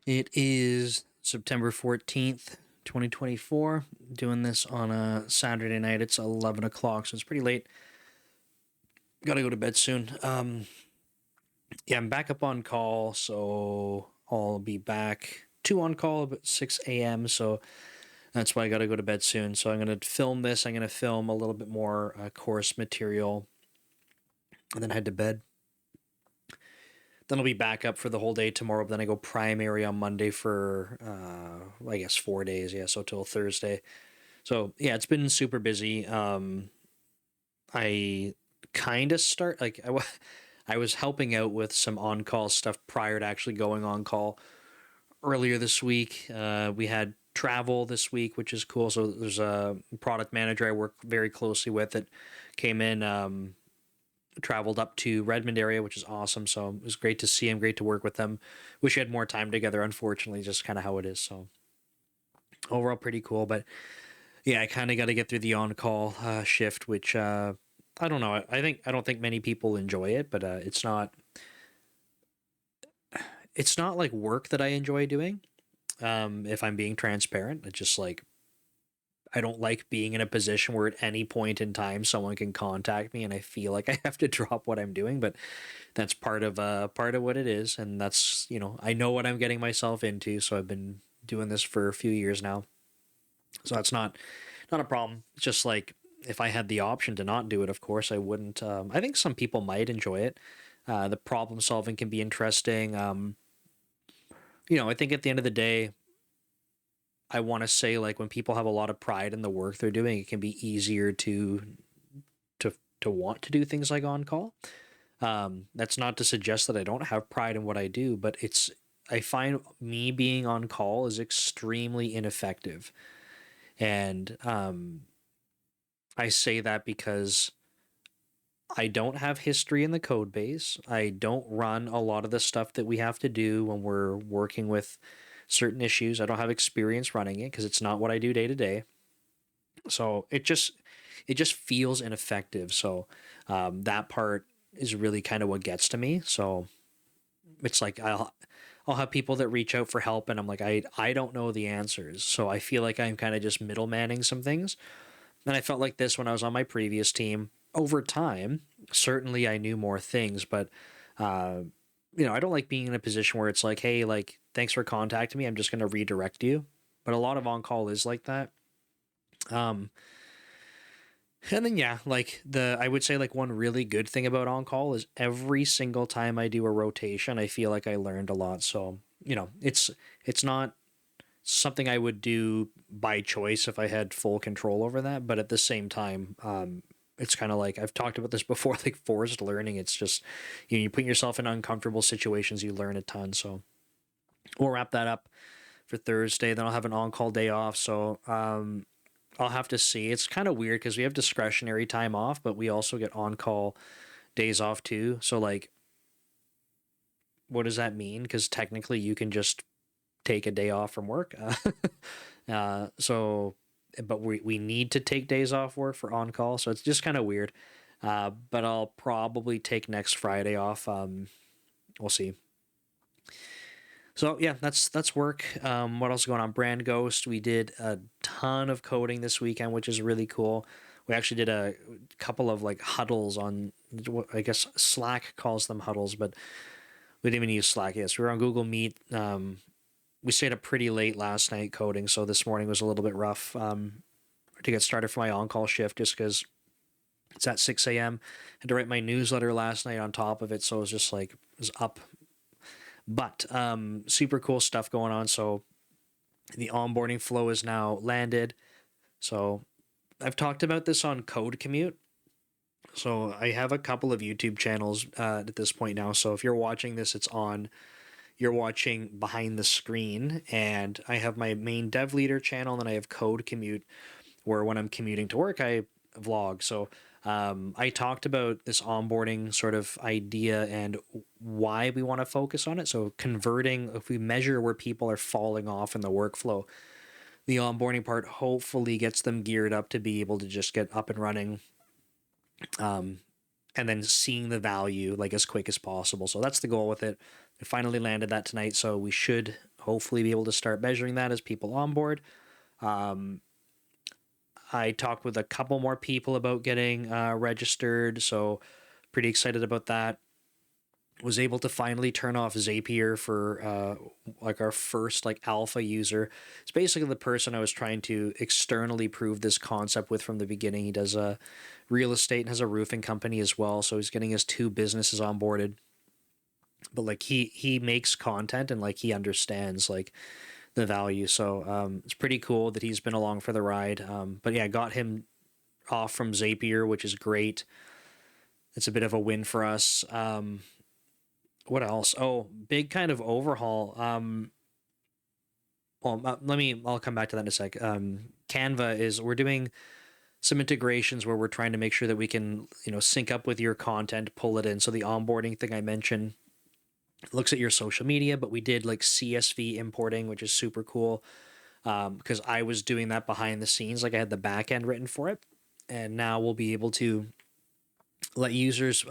It is September 14th, 2024. Doing this on a Saturday night. It's 11 o'clock, so it's pretty late. Gotta go to bed soon. Yeah, I'm back up on call, so I'll be back 2 on call about 6 a.m. So that's why I gotta go to bed soon. So I'm gonna film this. I'm gonna film a little bit more course material and then head to bed. Then I'll be back up for the whole day tomorrow. But then I go primary on Monday for, I guess, 4 days. Yeah, so till Thursday. So yeah, it's been super busy. I kind of start like I was helping out with some on call stuff prior to actually going on call earlier this week. We had travel this week, which is cool. So there's a product manager I work very closely with that came in. Traveled up to Redmond area, which is awesome. So it was great to see him, great to work with them. Wish we had more time together, unfortunately, just kind of how it is. So overall, pretty cool. But yeah, I kind of got to get through the on-call shift, which I don't know. I don't think many people enjoy it, but it's not like work that I enjoy doing. If I'm being transparent, it's just like I don't like being in a position where at any point in time someone can contact me and I feel like I have to drop what I'm doing, but that's part of what it is, and that's, I know what I'm getting myself into, so I've been doing this for a few years now. So that's not a problem. It's just like if I had the option to not do it, of course I wouldn't. I think some people might enjoy it. The problem solving can be interesting. I think at the end of the day, I want to say like when people have a lot of pride in the work they're doing, it can be easier to want to do things like on call. That's not to suggest that I don't have pride in what I do, but I find me being on call is extremely ineffective, and I say that because I don't have history in the code base. I don't run a lot of the stuff that we have to do when we're working with certain issues. I don't have experience running it because it's not what I do day to day. So it just feels ineffective. So that part is really kind of what gets to me. So it's like I'll have people that reach out for help, and I'm like I don't know the answers. So I feel like I'm kind of just middlemaning some things. And I felt like this when I was on my previous team. Over time, certainly I knew more things, but uh, I don't like being in a position where it's like, hey, like, thanks for contacting me. I'm just going to redirect you. But a lot of on call is like that. Um, and then yeah, like I would say like one really good thing about on call is every single time I do a rotation, I feel like I learned a lot. So it's not something I would do by choice if I had full control over that. But at the same time, it's kind of like I've talked about this before, like forced learning. It's just you put yourself in uncomfortable situations, you learn a ton. So we'll wrap that up for Thursday. Then I'll have an on-call day off. So I'll have to see. It's kind of weird because we have discretionary time off, but we also get on-call days off too. So like, what does that mean? Because technically, you can just take a day off from work. So, but we need to take days off work for on call. So it's just kind of weird. But I'll probably take next Friday off. We'll see. So yeah, that's work. What else is going on? BrandGhost. We did a ton of coding this weekend, which is really cool. We actually did a couple of like huddles on, I guess Slack calls them huddles, but we didn't even use Slack. Yes, we were on Google Meet. We stayed up pretty late last night coding, so this morning was a little bit rough to get started for my on-call shift just because it's at 6 a.m. Had to write my newsletter last night on top of it, so it was just like, it was up. But super cool stuff going on. So the onboarding flow is now landed. So I've talked about this on Code Commute. So I have a couple of YouTube channels at this point now. So if you're watching this, you're watching behind the screen, and I have my main dev leader channel, and then I have Code Commute, where when I'm commuting to work, I vlog. So I talked about this onboarding sort of idea and why we want to focus on it. So converting, if we measure where people are falling off in the workflow, the onboarding part hopefully gets them geared up to be able to just get up and running. And then seeing the value like as quick as possible. So that's the goal with it. I finally landed that tonight, so we should hopefully be able to start measuring that as people onboard. Um, I talked with a couple more people about getting registered, so pretty excited about that. Was able to finally turn off Zapier for like our first like alpha user. It's basically the person I was trying to externally prove this concept with from the beginning. He does real estate and has a roofing company as well, so he's getting his 2 businesses onboarded. But like he makes content and like he understands like the value, so it's pretty cool that he's been along for the ride. But yeah, got him off from Zapier, which is great. It's a bit of a win for us. What else? Oh, big kind of overhaul. Well, I'll come back to that in a sec. Canva is, we're doing some integrations where we're trying to make sure that we can, sync up with your content, pull it in. So the onboarding thing I mentioned looks at your social media, but we did like CSV importing, which is super cool. Because I was doing that behind the scenes, like I had the back end written for it. And now we'll be able to let users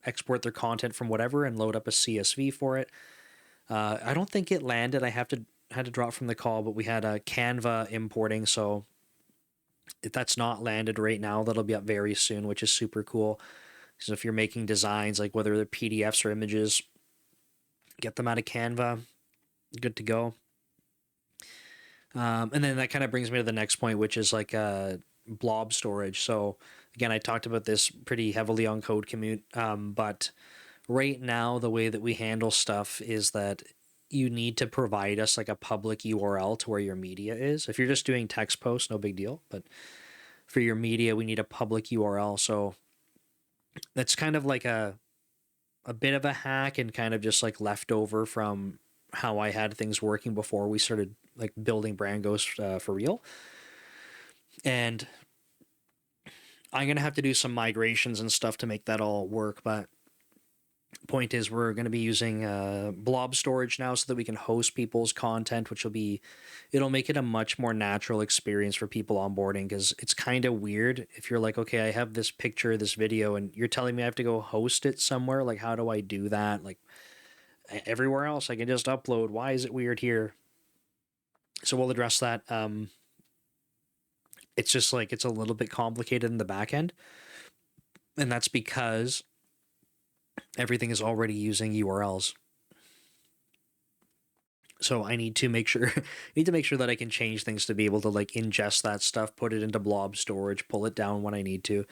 export their content from whatever and load up a CSV for it. I don't think it landed. I had to drop from the call, but we had a Canva importing, so if that's not landed right now, that'll be up very soon, which is super cool. So if you're making designs, like whether they're PDFs or images, get them out of Canva, good to go. And then that kind of brings me to the next point, which is like blob storage. So again, I talked about this pretty heavily on Code Commute, but right now the way that we handle stuff is that you need to provide us like a public URL to where your media is. If you're just doing text posts, no big deal, but for your media, we need a public URL. So that's kind of like a bit of a hack and kind of just like leftover from how I had things working before we started like building BrandGhost for real. And I'm going to have to do some migrations and stuff to make that all work. But point is, we're going to be using blob storage now so that we can host people's content, which it'll make it a much more natural experience for people onboarding, because it's kind of weird if you're like, okay, I have this picture, this video, and you're telling me I have to go host it somewhere. Like, how do I do that? Like, everywhere else I can just upload. Why is it weird here? So we'll address that. It's just like, it's a little bit complicated in the back end. And that's because everything is already using URLs. So I need to make sure that I can change things to be able to like ingest that stuff, put it into blob storage, pull it down when I need to.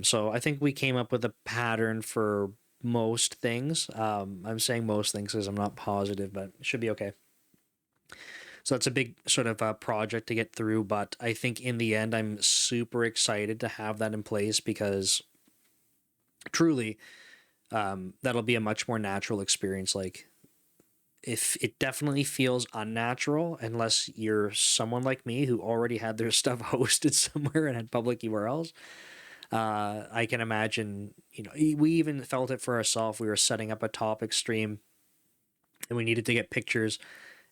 So I think we came up with a pattern for most things. I'm saying most things because I'm not positive, but it should be okay. So that's a big sort of project to get through, but I think in the end, I'm super excited to have that in place, because truly, that'll be a much more natural experience. Like, if it definitely feels unnatural, unless you're someone like me who already had their stuff hosted somewhere and had public URLs, I can imagine, we even felt it for ourselves. We were setting up a topic stream and we needed to get pictures,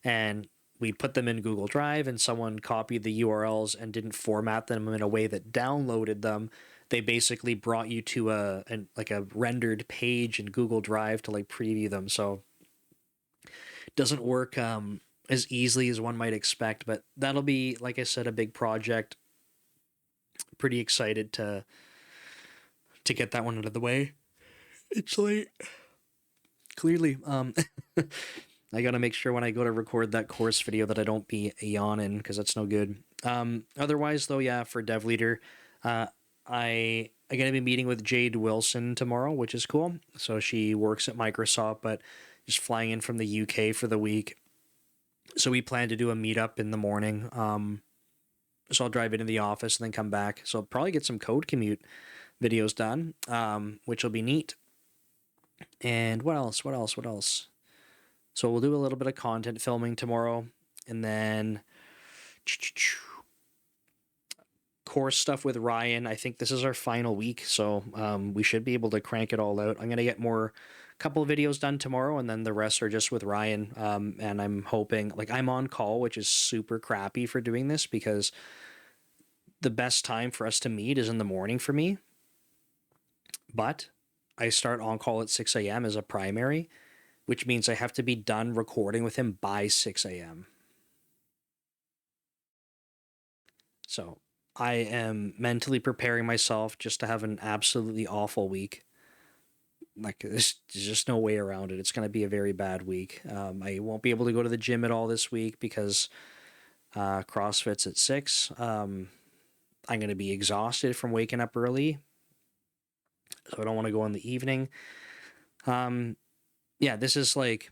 and we put them in Google Drive, and someone copied the URLs and didn't format them in a way that downloaded them. They basically brought you to a rendered page in Google Drive to like preview them. So it doesn't work as easily as one might expect, but that'll be, like I said, a big project. Pretty excited to get that one out of the way. It's late. Clearly. I gotta make sure when I go to record that course video that I don't be yawning, because that's no good. Otherwise, though, yeah, for Dev Leader, I'm gonna be meeting with Jade Wilson tomorrow, which is cool. So she works at Microsoft, but just flying in from the UK for the week. So we plan to do a meetup in the morning. So I'll drive into the office and then come back. So I'll probably get some Code Commute videos done, which will be neat. And what else? So we'll do a little bit of content filming tomorrow, and then course stuff with Ryan. I think this is our final week, so we should be able to crank it all out. I'm going to get couple of videos done tomorrow, and then the rest are just with Ryan. And I'm hoping, like, I'm on call, which is super crappy for doing this, because the best time for us to meet is in the morning for me. But I start on call at 6 a.m. as a primary, which means I have to be done recording with him by 6 a.m. So I am mentally preparing myself just to have an absolutely awful week. Like, there's just no way around it. It's going to be a very bad week. I won't be able to go to the gym at all this week because CrossFit's at 6. I'm going to be exhausted from waking up early, so I don't want to go in the evening. Yeah, this is like,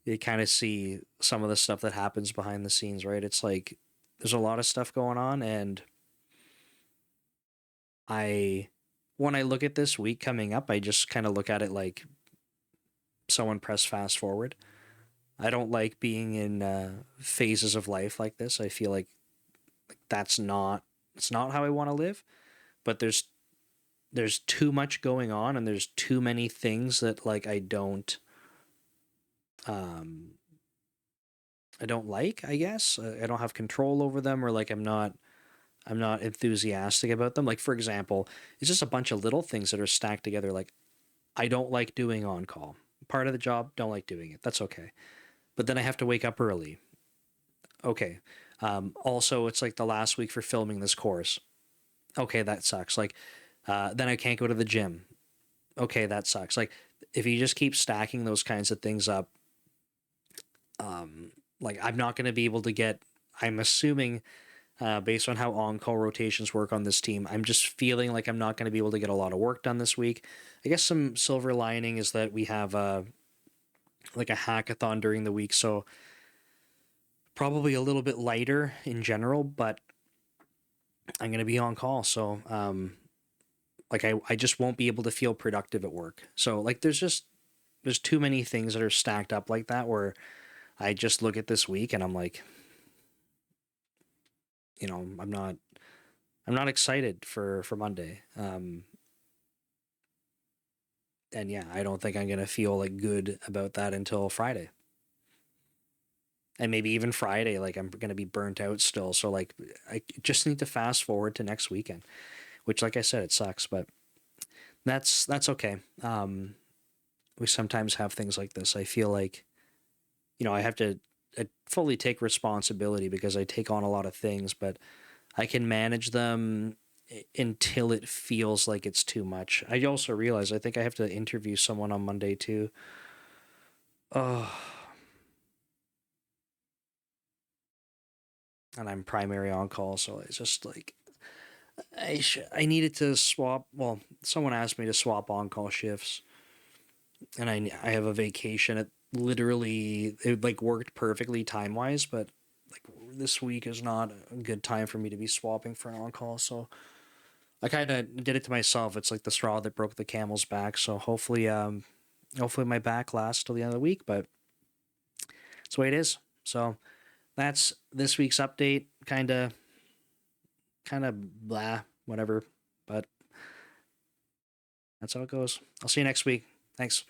you kind of see some of the stuff that happens behind the scenes, right? It's like there's a lot of stuff going on, and when I look at this week coming up, I just kind of look at it like someone press fast forward. I don't like being in phases of life like this. I feel like that's not it's not how I want to live. But there's too much going on, and there's too many things that like um I don't like. I guess I don't have control over them, or like I'm not enthusiastic about them. Like, for example, it's just a bunch of little things that are stacked together. Like, I don't like doing on call. Part of the job, don't like doing it. That's okay. But then I have to wake up early. Okay. Also, it's like the last week for filming this course. Okay, that sucks. Like, then I can't go to the gym. Okay, that sucks. Like, if you just keep stacking those kinds of things up, like, I'm not going to be able to get. I'm assuming, based on how on-call rotations work on this team, I'm just feeling like I'm not going to be able to get a lot of work done this week. I guess some silver lining is that we have like a hackathon during the week, so probably a little bit lighter in general, but I'm going to be on call, so like I just won't be able to feel productive at work. So like there's too many things that are stacked up like that where I just look at this week and I'm like, I'm not excited for Monday. And yeah, I don't think I'm going to feel like good about that until Friday. And maybe even Friday, like I'm going to be burnt out still. So like I just need to fast forward to next weekend, which, like I said, it sucks, but that's okay. We sometimes have things like this. I feel like, I have to fully take responsibility because I take on a lot of things, but I can manage them until it feels like it's too much. I also realize I think I have to interview someone on Monday too. Oh, and I'm primary on call, so it's just like I needed to swap. Well, someone asked me to swap on call shifts, and I have a vacation. It like worked perfectly time wise, but like this week is not a good time for me to be swapping for an on call. So I kind of did it to myself. It's like the straw that broke the camel's back. So hopefully my back lasts till the end of the week. But that's the way it is. So that's this week's update. Kind of blah, whatever. But that's how it goes. I'll see you next week. Thanks.